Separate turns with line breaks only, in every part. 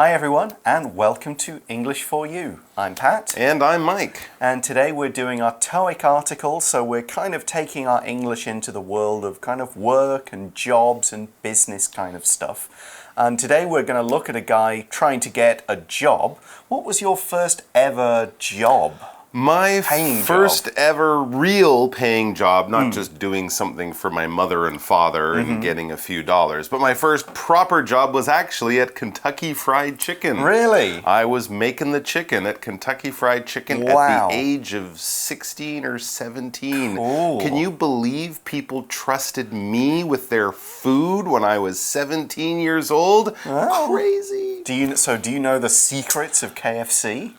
Hi everyone, and welcome to English for You. I'm Pat.
And I'm Mike.
And today we're doing our TOEIC article, so we're kind of taking our English into the world of kind of work and jobs and business kind of stuff. And today we're going to look at a guy trying to get a job. What was your first ever job?
My first ever real paying job, not just doing something for my mother and father and getting a few dollars, but my first proper job was actually at Kentucky Fried Chicken.
Really?
I was making the chicken at Kentucky Fried Chicken at the age of 16 or 17.
Cool.
Can you believe people trusted me with their food when I was 17 years old?
Oh.
Crazy.
Do you know the secrets of KFC?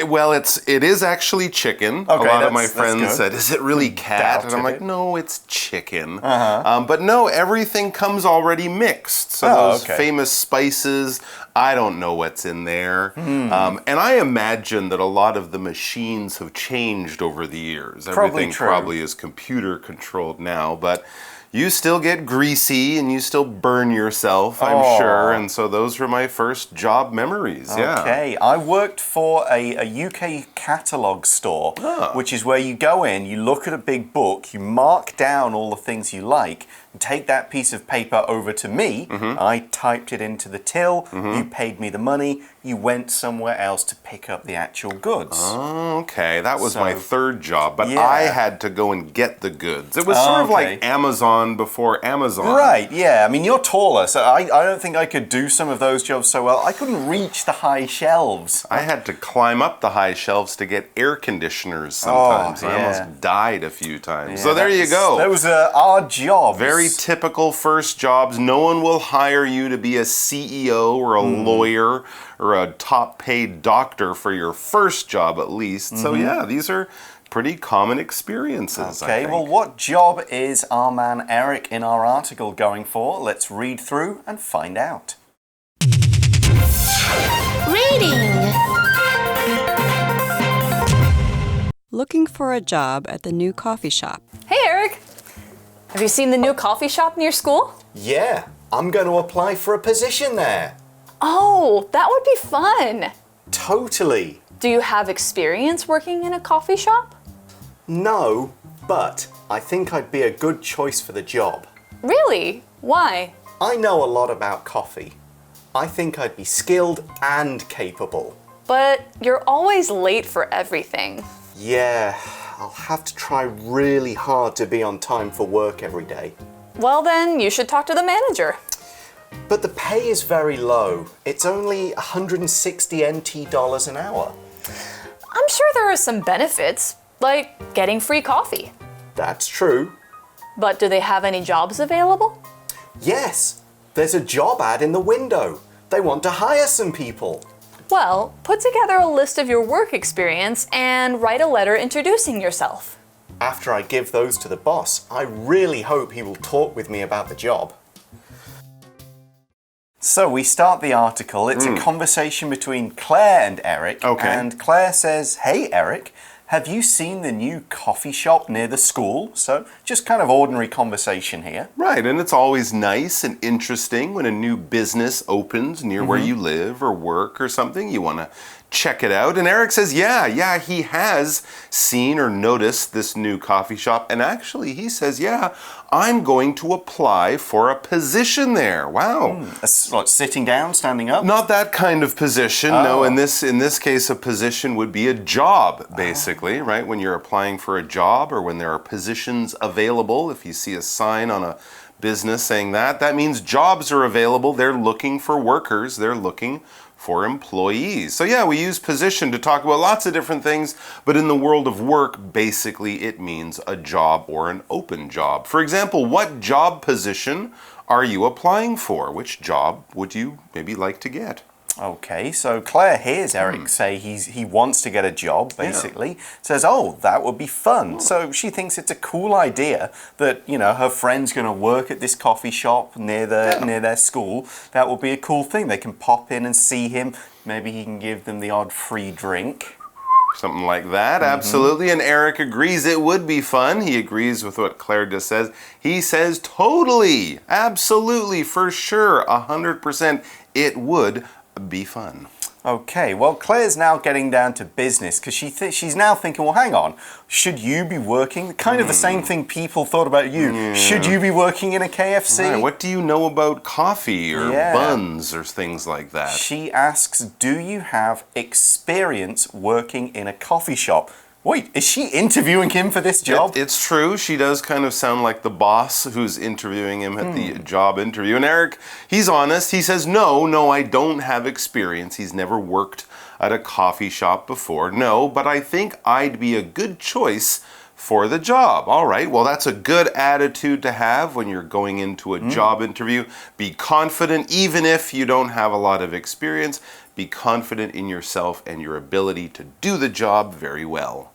Well, it is actually chicken.
Okay,
a lot of my friends said, is it really cat? And I'm like,
it.
no, it's chicken. But no, everything comes already mixed. So those famous spices, I don't know what's in there. And I imagine that a lot of the machines have changed over the years. Everything probably is computer controlled now, but you still get greasy and you still burn yourself, I'm sure. And so those were my first job memories.
Okay, I worked for a UK catalogue store, which is where you go in, you look at a big book, you mark down all the things you like, and take that piece of paper over to me. I typed it into the till, you paid me the money, you went somewhere else to pick up the actual goods.
Oh, okay, that was my third job, but I had to go and get the goods. It was sort of like Amazon before Amazon.
Right, yeah. I mean, you're taller, so I don't think I could do some of those jobs so well. I couldn't reach the high shelves.
I had to climb up the high shelves to get air conditioners sometimes. I almost died a few times. So there you go.
Those are our jobs.
Very typical first jobs. No one will hire you to be a CEO or a lawyer or a top-paid doctor for your first job at least. So yeah, these are pretty common experiences, I think.
Well, what job is our man Eric in our article going for? Let's read through and find out.
Reading.
Looking for a job at the new coffee shop.
Hey, Eric. Have you seen the new coffee shop near school?
Yeah, I'm going to apply for a position there.
Oh, that would be fun.
Totally.
Do you have experience working in a coffee shop?
No, but I think I'd be a good choice for the job.
Really? Why?
I know a lot about coffee. I think I'd be skilled and capable.
But you're always late for everything.
Yeah, I'll have to try really hard to be on time for work every day.
Well then, you should talk to the manager.
But the pay is very low. It's only 160 NT dollars an hour.
I'm sure there are some benefits, like getting free coffee.
That's true.
But do they have any jobs available?
Yes, there's a job ad in the window. They want to hire some people.
Well, put together a list of your work experience and write a letter introducing yourself.
After I give those to the boss, I really hope he will talk with me about the job. So we start the article. It's a conversation between Claire and Eric. And Claire says, hey, Eric, have you seen the new coffee shop near the school? So just kind of ordinary conversation here.
Right, and it's always nice and interesting when a new business opens near where you live or work or something. You want to check it out. And Eric says, yeah, he has seen or noticed this new coffee shop. And actually, he says, yeah, I'm going to apply for a position there. Wow.
Like sitting down, standing up?
Not that kind of position. No, in this case, a position would be a job, basically, right? When you're applying for a job or when there are positions available, if you see a sign on a business saying that, that means jobs are available. They're looking for workers. They're looking for employees. So yeah, we use position to talk about lots of different things, but in the world of work, basically it means a job or an open job. For example, what job position are you applying for? Which job would you maybe like to get?
Okay, so Claire hears Eric say he wants to get a job, basically. Says, oh, that would be fun. So she thinks it's a cool idea that, you know, her friend's going to work at this coffee shop near their school. That will be a cool thing. They can pop in and see him. Maybe he can give them the odd free drink.
Something like that, absolutely. And Eric agrees it would be fun. He agrees with what Claire just says. He says totally, absolutely, for sure, 100%, it would be fun.
Okay, well, Claire's now getting down to business because she's now thinking, well, hang on, should you be working? Kind of the same thing people thought about you.
Yeah.
Should you be working in a KFC?
Right, what do you know about coffee or buns or things like that?
She asks, do you have experience working in a coffee shop? Wait, is she interviewing him for this job?
It's true. She does kind of sound like the boss who's interviewing him at the job interview. And Eric, he's honest. He says, no, I don't have experience. He's never worked at a coffee shop before. No, but I think I'd be a good choice for the job. All right, well, that's a good attitude to have when you're going into a job interview. Be confident, even if you don't have a lot of experience. Be confident in yourself and your ability to do the job very well.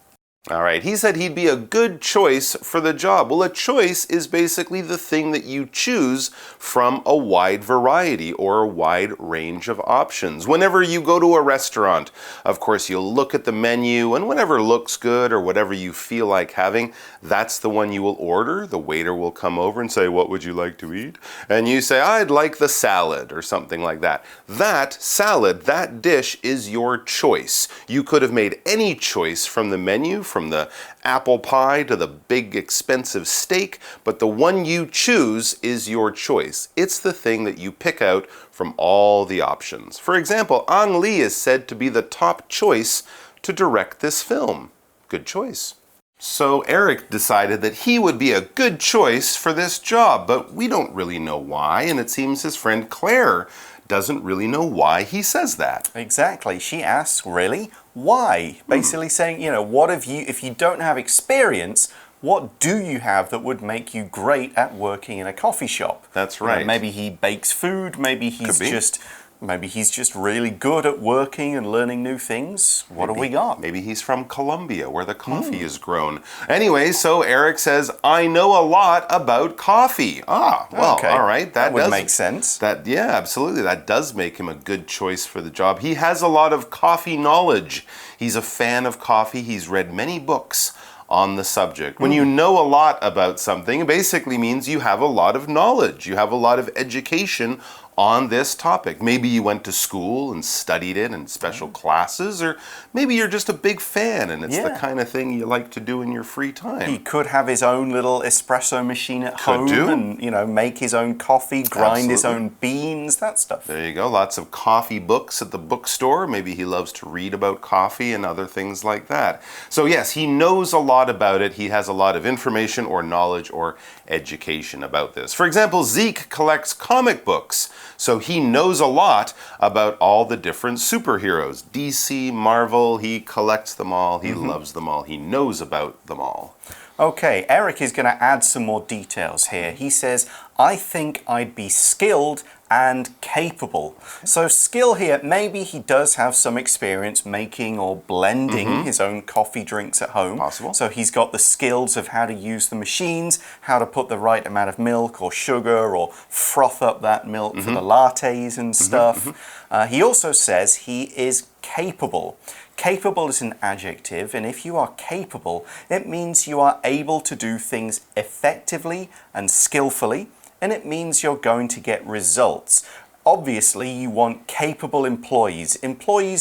All right, he said he'd be a good choice for the job. Well, a choice is basically the thing that you choose from a wide variety or a wide range of options. Whenever you go to a restaurant, of course, you'll look at the menu, and whatever looks good or whatever you feel like having, that's the one you will order. The waiter will come over and say, what would you like to eat? And you say, I'd like the salad or something like that. That salad, that dish is your choice. You could have made any choice from the menu, from the apple pie to the big expensive steak, but the one you choose is your choice. It's the thing that you pick out from all the options. For example, Ang Lee is said to be the top choice to direct this film. Good choice. So Eric decided that he would be a good choice for this job, but we don't really know why, and it seems his friend Claire doesn't really know why he says that.
Exactly. She asks, really? Why? Basically saying, what if you don't have experience, what do you have that would make you great at working in a coffee shop?
That's right.
Maybe he bakes food, maybe he's just really good at working and learning new things. What have we got?
Maybe he's from Colombia, where the coffee is grown. Anyway, so Eric says, I know a lot about coffee. Okay. All right.
That would make sense.
Yeah, absolutely. That does make him a good choice for the job. He has a lot of coffee knowledge. He's a fan of coffee. He's read many books on the subject. When you know a lot about something, it basically means you have a lot of knowledge. You have a lot of education on this topic. Maybe you went to school and studied it in special classes, or maybe you're just a big fan and it's the kind of thing you like to do in your free time.
He could have his own little espresso machine at home and make his own coffee, grind his own beans, that stuff.
There you go. Lots of coffee books at the bookstore. Maybe he loves to read about coffee and other things like that. So yes, he knows a lot about it. He has a lot of information or knowledge or education about this. For example, Zeke collects comic books. So he knows a lot about all the different superheroes. DC, Marvel, he collects them all, he loves them all, he knows about them all.
Okay, Eric is going to add some more details here. He says, I think I'd be skilled and capable. So skill here, maybe he does have some experience making or blending his own coffee drinks at home.
Possible.
So he's got the skills of how to use the machines, how to put the right amount of milk or sugar or froth up that milk for the lattes and stuff. He also says he is capable. Capable is an adjective, and if you are capable, it means you are able to do things effectively and skillfully, and it means you're going to get results. Obviously, you want capable employees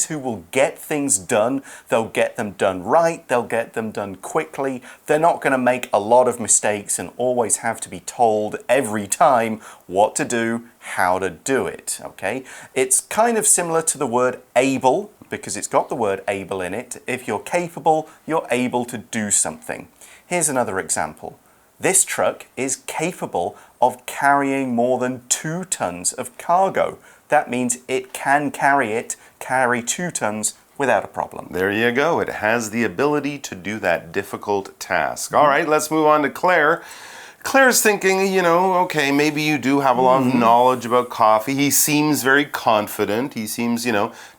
who will get things done. They'll get them done right, they'll get them done quickly. They're not going to make a lot of mistakes and always have to be told every time what to do, how to do it, okay? It's kind of similar to the word able, because it's got the word able in it. If you're capable, you're able to do something. Here's another example. This truck is capable of carrying more than 2 tons of cargo. That means it can carry 2 tons without a problem.
There you go. It has the ability to do that difficult task. All right, let's move on to Claire. Claire's thinking, okay, maybe you do have a lot of knowledge about coffee. He seems very confident. He seems,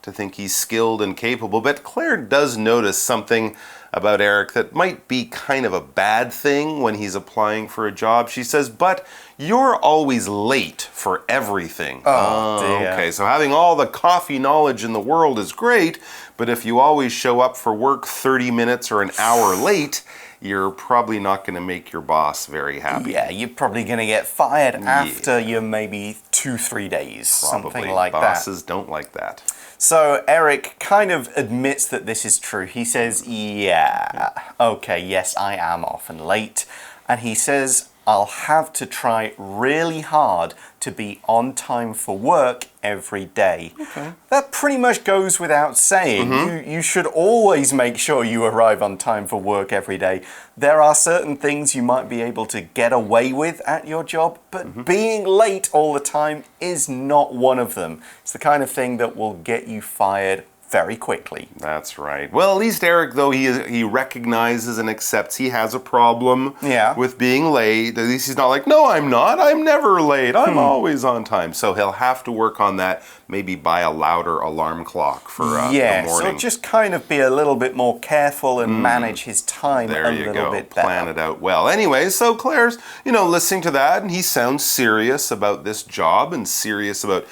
to think he's skilled and capable. But Claire does notice something about Eric that might be kind of a bad thing when he's applying for a job. She says, but you're always late for everything.
Oh, dear.
Okay, so having all the coffee knowledge in the world is great, but if you always show up for work 30 minutes or an hour late, you're probably not going to make your boss very happy.
Yeah, you're probably going to get fired after your maybe 2-3 days,
Probably.
something like
Bosses don't like that.
So Eric kind of admits that this is true. He says, yeah, okay, yes, I am often late. And he says, I'll have to try really hard to be on time for work every day.
Okay.
That pretty much goes without saying. You should always make sure you arrive on time for work every day. There are certain things you might be able to get away with at your job, but being late all the time is not one of them. It's the kind of thing that will get you fired very quickly.
That's right. Well, at least Eric, though, he recognizes and accepts he has a problem with being late. At least he's not like, no, I'm not. I'm never late. I'm always on time. So he'll have to work on that, maybe buy a louder alarm clock for the morning.
So just kind of be a little bit more careful and manage his time a little bit better.
Plan it out well. Anyway, so Claire's, listening to that, and he sounds serious about this job and serious about,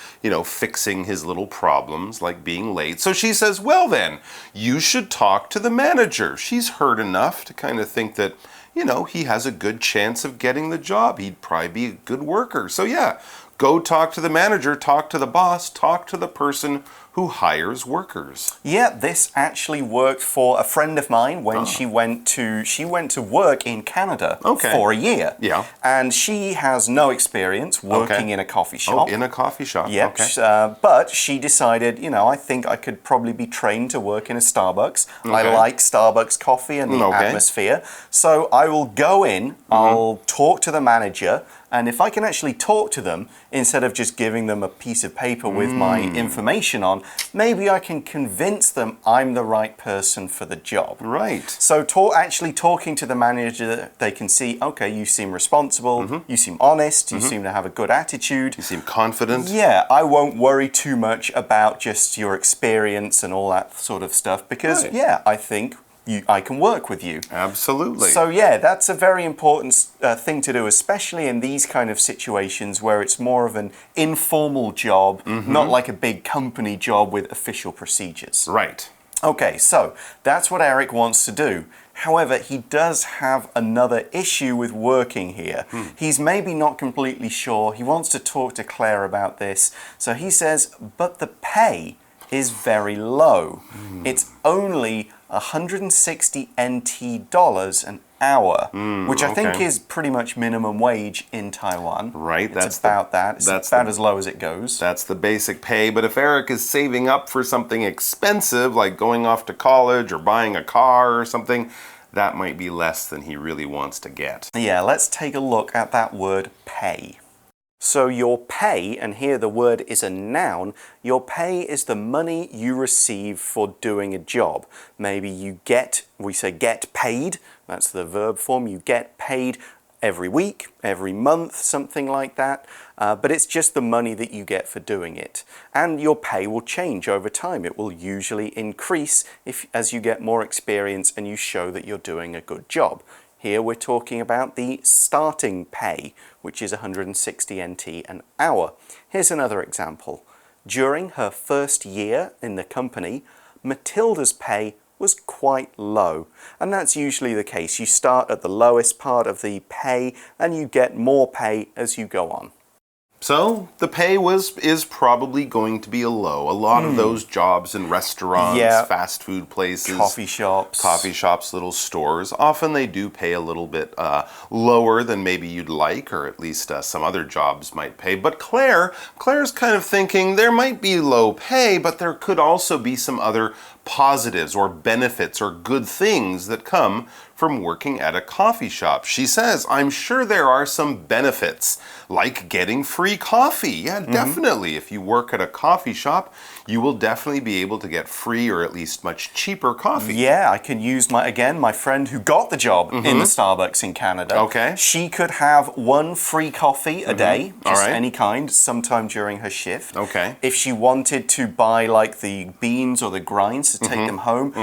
fixing his little problems like being late. So she says, well then, you should talk to the manager. She's heard enough to kind of think that, he has a good chance of getting the job. He'd probably be a good worker. So yeah, go talk to the manager, talk to the boss, talk to the person who hires workers.
Yeah, this actually worked for a friend of mine when she went to work in Canada for a year.
Yeah.
And she has no experience working in a coffee shop.
Oh, in a coffee shop.
Yep.
Okay.
But she decided, I think I could probably be trained to work in a Starbucks. I like Starbucks coffee and the atmosphere. So I will go in, I'll talk to the manager, and if I can actually talk to them, instead of just giving them a piece of paper with my information on, maybe I can convince them I'm the right person for the job.
Right.
So actually talking to the manager, they can see, okay, you seem responsible, you seem honest, you seem to have a good attitude.
You seem confident.
Yeah, I won't worry too much about just your experience and all that sort of stuff because, I think I can work with you.
Absolutely.
So yeah, that's a very important thing to do, especially in these kind of situations where it's more of an informal job, not like a big company job with official procedures.
Right.
Okay, so that's what Eric wants to do. However, he does have another issue with working here. He's maybe not completely sure. He wants to talk to Claire about this. So he says, but the pay is very low. It's only 160 NT dollars an hour, which I think is pretty much minimum wage in Taiwan.
Right.
It's about that. It's about as low as it goes.
That's the basic pay. But if Eric is saving up for something expensive, like going off to college or buying a car or something, that might be less than he really wants to get.
Yeah, let's take a look at that word pay. So your pay, and here the word is a noun, your pay is the money you receive for doing a job. Maybe we say get paid, that's the verb form, you get paid every week, every month, something like that. But it's just the money that you get for doing it. And your pay will change over time. It will usually increase as you get more experience and you show that you're doing a good job. Here we're talking about the starting pay, which is 160 NT an hour. Here's another example. During her first year in the company, Matilda's pay was quite low. And that's usually the case. You start at the lowest part of the pay and you get more pay as you go on.
So the pay is probably going to be low. A lot of those jobs in restaurants, fast food places,
coffee shops,
little stores, often they do pay a little bit lower than maybe you'd like, or at least some other jobs might pay. But Claire's kind of thinking there might be low pay, but there could also be some other positives or benefits or good things that come from working at a coffee shop. She says, I'm sure there are some benefits, like getting free coffee. Yeah, definitely. If you work at a coffee shop, you will definitely be able to get free or at least much cheaper coffee.
Yeah, I can use my friend who got the job in the Starbucks in Canada.
Okay.
She could have one free coffee a day,
All
just
right.
any kind, sometime during her shift.
Okay.
If she wanted to buy like the beans or the grinds to take them home,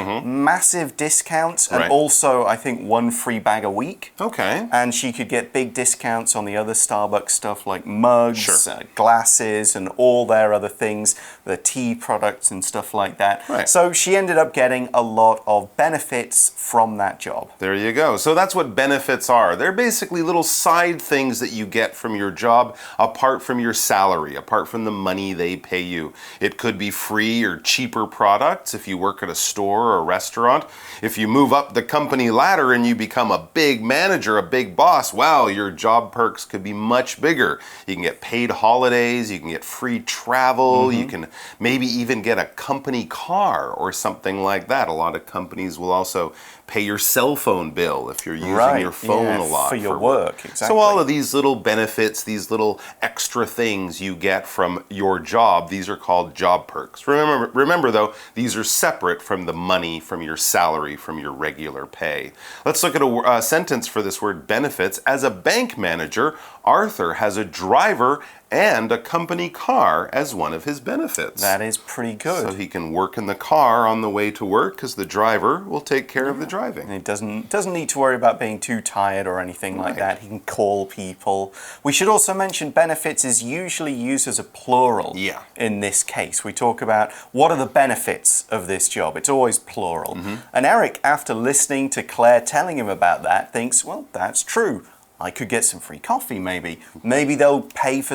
massive discounts, and
Right.
also I think one free bag a week.
Okay.
And she could get big discounts on the other Starbucks stuff like mugs,
Sure.
glasses, and all their other things, the tea products and stuff like that.
Right.
So she ended up getting a lot of benefits from that job.
There you go. So that's what benefits are. They're basically little side things that you get from your job apart from your salary, apart from the money they pay you. It could be free or cheaper products if you work at a store or a restaurant. If you move up the company ladder and you become a big manager, a big boss, wow, your job perks could be much bigger. You can get paid holidays, you can get free travel, you can maybe even get a company car or something like that. A lot of companies will also pay your cell phone bill if you're using your phone a lot
for your work. Exactly.
So all of these little benefits, these little extra things you get from your job, these are called job perks. Remember though, these are separate from the money from your salary, from your regular pay. Let's look at a sentence for this word benefits. As a bank manager, Arthur has a driver and a company car as one of his benefits.
That is pretty good.
So he can work in the car on the way to work because the driver will take care of the driving.
And he doesn't need to worry about being too tired or anything like that. He can call people. We should also mention benefits is usually used as a plural.
Yeah.
In this case, we talk about what are the benefits of this job. It's always plural. And Eric, after listening to Claire telling him about that, thinks, well, that's true. I could get some free coffee maybe. Maybe they'll pay for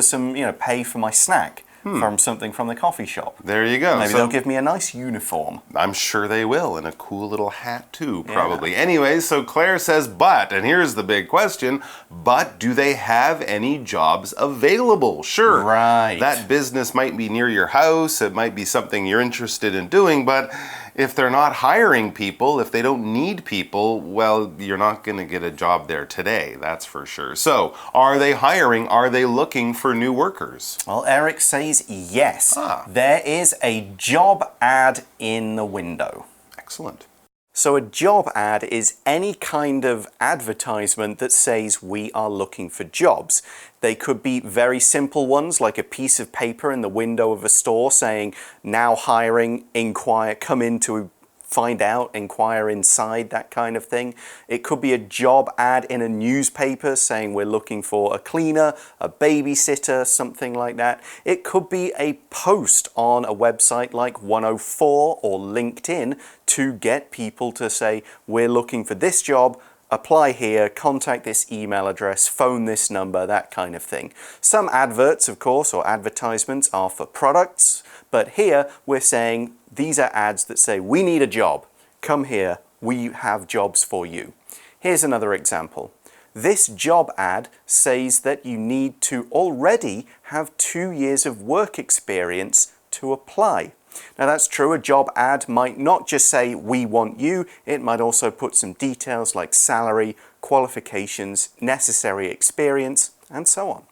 pay for my snack from something from the coffee shop.
There you go.
Maybe they'll give me a nice uniform.
I'm sure they will, and a cool little hat too, probably. Yeah. Anyway, so Claire says, but, and here's the big question, but do they have any jobs available? Sure.
Right.
That business might be near your house, it might be something you're interested in doing, but if they're not hiring people, if they don't need people, well, you're not going to get a job there today, that's for sure. So, are they hiring? Are they looking for new workers?
Well, Eric says yes. There is a job ad in the window.
Excellent.
So a job ad is any kind of advertisement that says we are looking for jobs. They could be very simple ones like a piece of paper in the window of a store saying now hiring, inquire, come in to find out, inquire inside, that kind of thing. It could be a job ad in a newspaper saying we're looking for a cleaner, a babysitter, something like that. It could be a post on a website like 104 or LinkedIn to get people to say we're looking for this job, apply here, contact this email address, phone this number, that kind of thing. Some adverts, of course, or advertisements are for products, but here we're saying these are ads that say, we need a job. Come here, we have jobs for you. Here's another example. This job ad says that you need to already have 2 years of work experience to apply. Now that's true, a job ad might not just say, we want you, it might also put some details like salary, qualifications, necessary experience, and so on.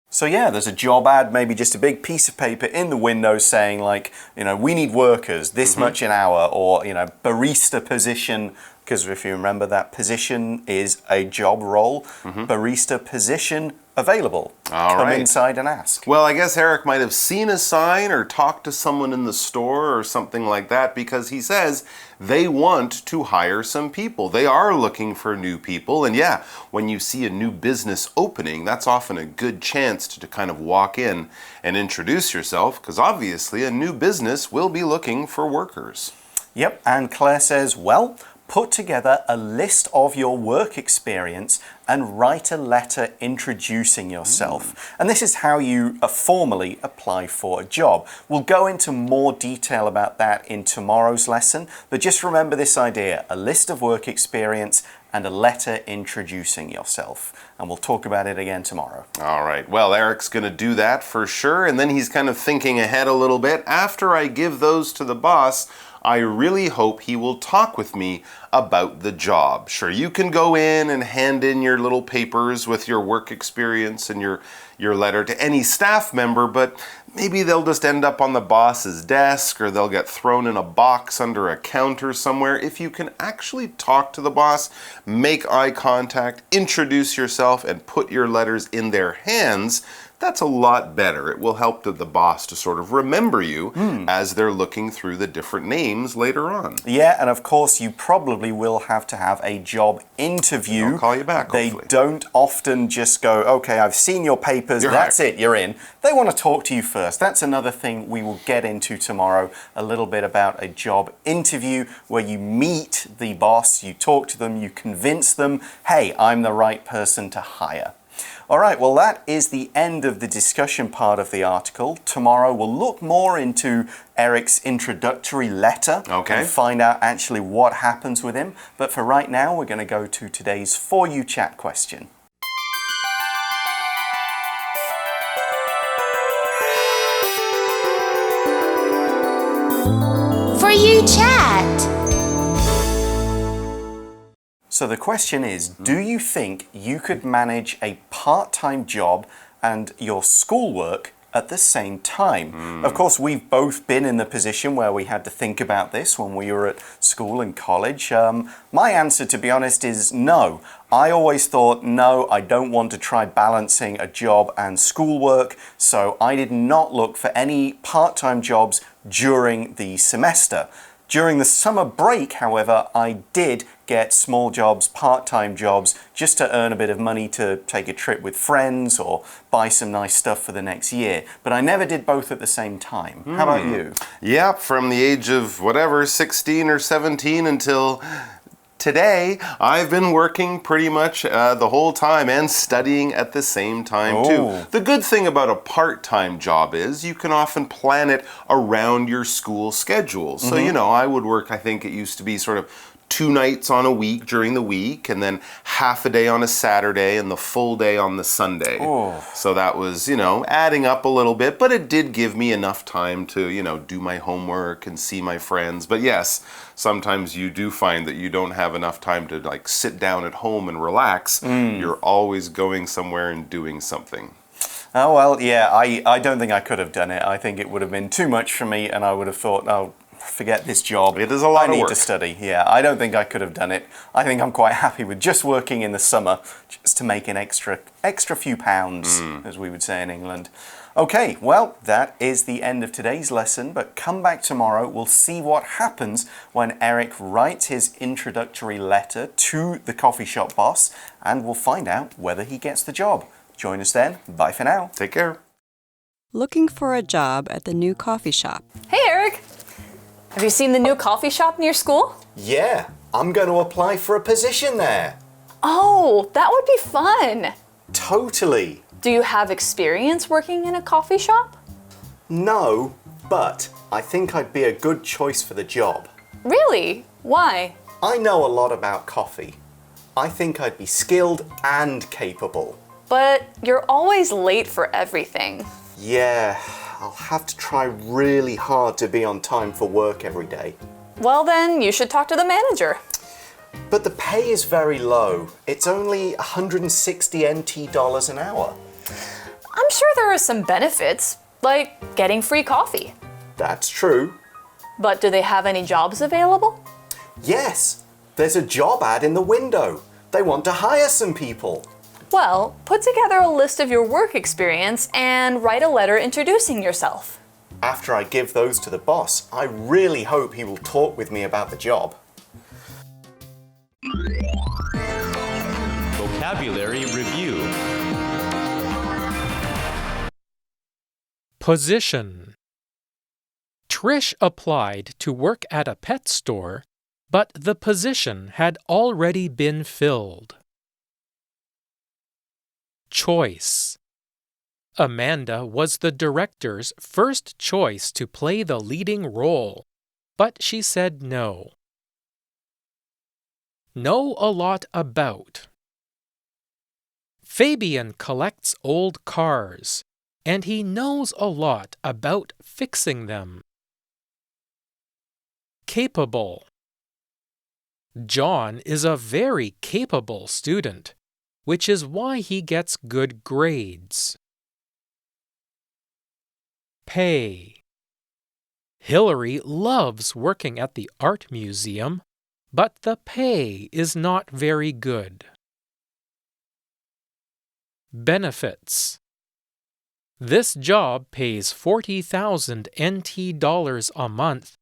So yeah, there's a job ad, maybe just a big piece of paper in the window saying like, we need workers, this much an hour, or, barista position, because if you remember that position is a job role, barista position available. Come inside and ask.
Well, I guess Eric might have seen a sign or talked to someone in the store or something like that because he says they want to hire some people. They are looking for new people. And yeah, when you see a new business opening, that's often a good chance to kind of walk in and introduce yourself because obviously a new business will be looking for workers.
Yep, and Claire says, well, put together a list of your work experience and write a letter introducing yourself. And this is how you formally apply for a job. We'll go into more detail about that in tomorrow's lesson, but just remember this idea, a list of work experience and a letter introducing yourself. And we'll talk about it again tomorrow.
All right. Well, Eric's going to do that for sure. And then he's kind of thinking ahead a little bit. After I give those to the boss, I really hope he will talk with me about the job. Sure, you can go in and hand in your little papers with your work experience and your letter to any staff member, but maybe they'll just end up on the boss's desk or they'll get thrown in a box under a counter somewhere. If you can actually talk to the boss, make eye contact, introduce yourself, and put your letters in their hands, that's a lot better. It will help the boss to sort of remember you as they're looking through the different names later on.
Yeah, and of course you probably will have to have a job interview.
They'll call you back,
They
hopefully.
don't often just go, okay, I've seen your papers, that's it, you're in. They want to talk to you first. That's another thing we will get into tomorrow, a little bit about a job interview where you meet the boss, you talk to them, you convince them, hey, I'm the right person to hire. All right, well, that is the end of the discussion part of the article. Tomorrow we'll look more into Eric's introductory letter and find out actually what happens with him. But for right now, we're going to go to today's For You Chat question.
For You Chat.
So the question is, do you think you could manage a part-time job and your schoolwork at the same time? Of course, we've both been in the position where we had to think about this when we were at school and college. My answer, to be honest, is no. I always thought, no, I don't want to try balancing a job and schoolwork, so I did not look for any part-time jobs during the semester. During the summer break, however, I did get small jobs, part-time jobs, just to earn a bit of money to take a trip with friends or buy some nice stuff for the next year. But I never did both at the same time. How about you?
Yeah, from the age of whatever, 16 or 17 until today, I've been working pretty much the whole time and studying at the same time too. The good thing about a part-time job is you can often plan it around your school schedule. So, you know, I would work, I think it used to be sort of 2 nights on a week during the week and then half a day on a Saturday and the full day on the Sunday. So that was, you know, adding up a little bit, but it did give me enough time to, you know, do my homework and see my friends. But yes, sometimes you do find that you don't have enough time to like sit down at home and relax. You're always going somewhere and doing something.
Oh, well, yeah, I don't think I could have done it. I think it would have been too much for me and I would have thought, oh, forget this job.
It is a lot of work.
I need to study. Yeah, I don't think I could have done it. I think I'm quite happy with just working in the summer just to make an extra few pounds, as we would say in England. Okay, well, that is the end of today's lesson, but come back tomorrow. We'll see what happens when Eric writes his introductory letter to the coffee shop boss, and we'll find out whether he gets the job. Join us then. Bye for now.
Take care.
Looking for a job at the new coffee shop.
Hey, Eric. Have you seen the new coffee shop near school?
Yeah, I'm going to apply for a position there.
Oh, that would be fun.
Totally.
Do you have experience working in a coffee shop?
No, but I think I'd be a good choice for the job.
Really? Why?
I know a lot about coffee. I think I'd be skilled and capable.
But you're always late for everything.
Yeah, I'll have to try really hard to be on time for work every day.
Well, then you should talk to the manager.
But the pay is very low. It's only 160 NT dollars an hour.
I'm sure there are some benefits, like getting free coffee.
That's true.
But do they have any jobs available?
Yes, there's a job ad in the window. They want to hire some people.
Well, put together a list of your work experience and write a letter introducing yourself.
After I give those to the boss, I really hope he will talk with me about the job.
Vocabulary Review. Position. Trish applied to work at a pet store, but the position had already been filled. Choice. Amanda was the director's first choice to play the leading role, but she said no. Know a lot about. Fabian collects old cars, and he knows a lot about fixing them. capable. John is a very capable student, which is why he gets good grades. Pay. Hillary loves working at the art museum, but the pay is not very good. Benefits. This job pays 40,000 NT dollars a month,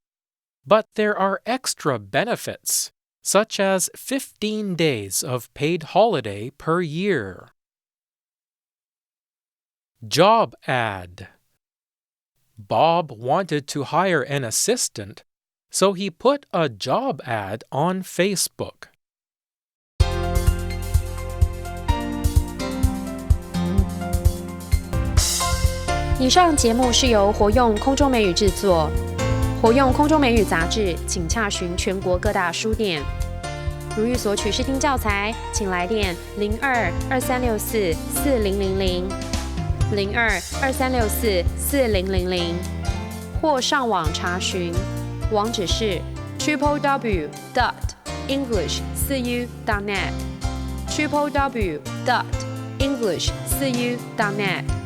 but there are extra benefits, such as 15 days of paid holiday per year. Job ad. Bob wanted to hire an assistant, so he put a job ad on Facebook.
以上节目是由活用空中美语制作。活用空中美语杂志，请洽询全国各大书店。如欲索取试听教材，请来电02-2364-4000 02-2364-4000，或上网查询，网址是 www.english4u.net www.english4u.net